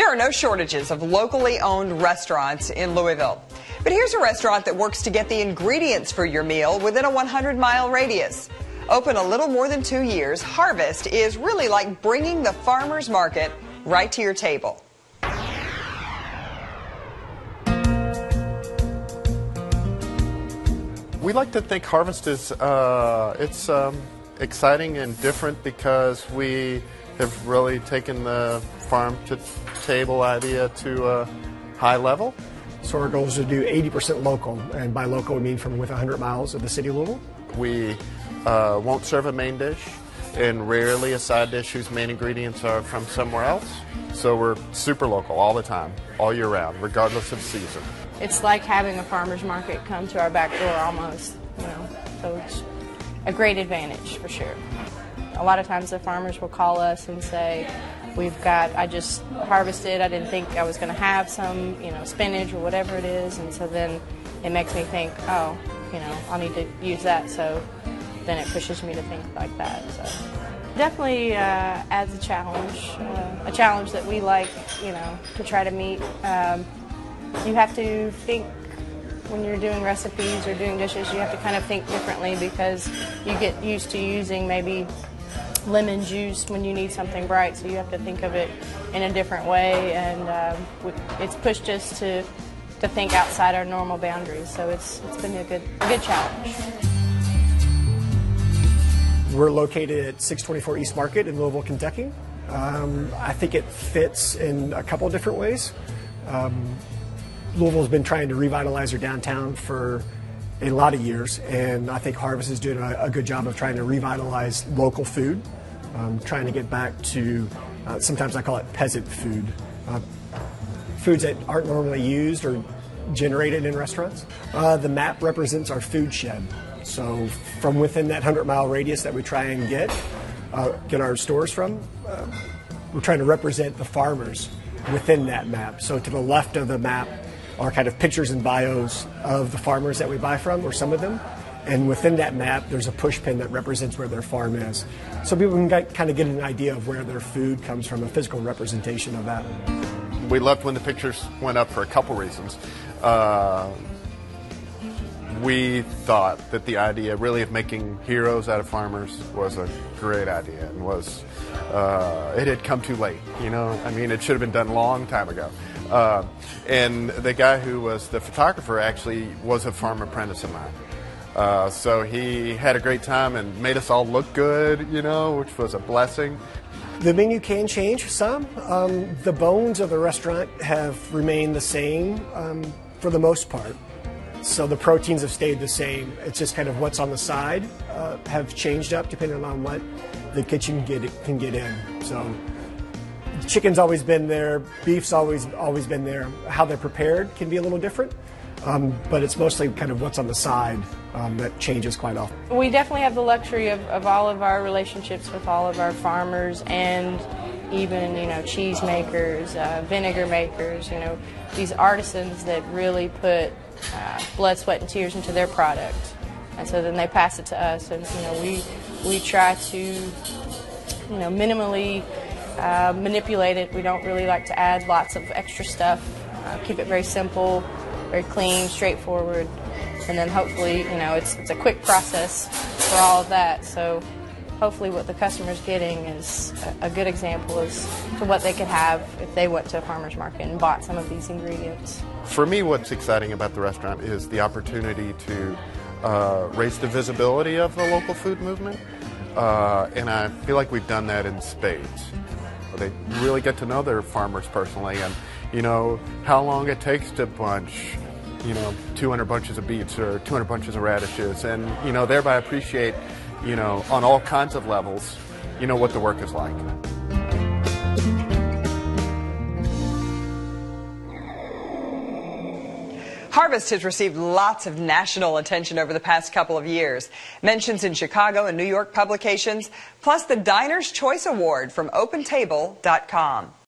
There are no shortages of locally owned restaurants in Louisville. But here's a restaurant that works to get the ingredients for your meal within a 100-mile radius. Open a little more than 2 years, Harvest is really like bringing the farmer's market right to your table. We like to think Harvest is exciting and different because we have really taken the farm to table idea to a high level. So our goal is to do 80% local, and by local we mean from within 100 miles of the city of Louisville. We won't serve a main dish and rarely a side dish whose main ingredients are from somewhere else. So we're super local all the time, all year round, regardless of season. It's like having a farmer's market come to our back door almost, so it's a great advantage for sure. A lot of times the farmers will call us and say, I just harvested, I didn't think I was going to have some, spinach or whatever it is, and so then it makes me think, I'll need to use that, so then it pushes me to think like that. So definitely adds a challenge that we like, to try to meet. You have to think when you're doing recipes or doing dishes, you have to kind of think differently because you get used to using maybe lemon juice when you need something bright, so you have to think of it in a different way, and it's pushed us to think outside our normal boundaries, so it's been a good challenge. We're located at 624 East Market in Louisville, Kentucky. I think it fits in a couple different ways. Louisville's been trying to revitalize their downtown for a lot of years, and I think Harvest is doing a good job of trying to revitalize local food, trying to get back to, sometimes I call it peasant food, foods that aren't normally used or generated in restaurants. The map represents our food shed, so from within that 100-mile radius that we try and get our stores from, we're trying to represent the farmers within that map. So to the left of the map are kind of pictures and bios of the farmers that we buy from, or some of them. And within that map, there's a push pin that represents where their farm is. So people can kind of get an idea of where their food comes from, a physical representation of that. We loved when the pictures went up for a couple reasons. We thought that the idea really of making heroes out of farmers was a great idea, and it had come too late, it should have been done a long time ago. And the guy who was the photographer actually was a farm apprentice of mine. So he had a great time and made us all look good, which was a blessing. The menu can change some. The bones of the restaurant have remained the same for the most part. So the proteins have stayed the same. It's just kind of what's on the side have changed up depending on what the kitchen can get in. So chicken's always been there, beef's always been there. How they're prepared can be a little different, but it's mostly kind of what's on the side that changes quite often. We definitely have the luxury of all of our relationships with all of our farmers, and even cheese makers, vinegar makers, these artisans that really put blood, sweat, and tears into their product, and so then they pass it to us, and we try to minimally manipulate it. We don't really like to add lots of extra stuff. Keep it very simple, very clean, straightforward, and then hopefully it's a quick process for all of that. So hopefully what the customer's getting is a good example as to what they could have if they went to a farmer's market and bought some of these ingredients. For me, what's exciting about the restaurant is the opportunity to raise the visibility of the local food movement, and I feel like we've done that in spades. They really get to know their farmers personally, and how long it takes to bunch 200 bunches of beets or 200 bunches of radishes, and thereby appreciate on all kinds of levels what the work is like. Harvest has received lots of national attention over the past couple of years. Mentions in Chicago and New York publications, plus the Diner's Choice Award from OpenTable.com.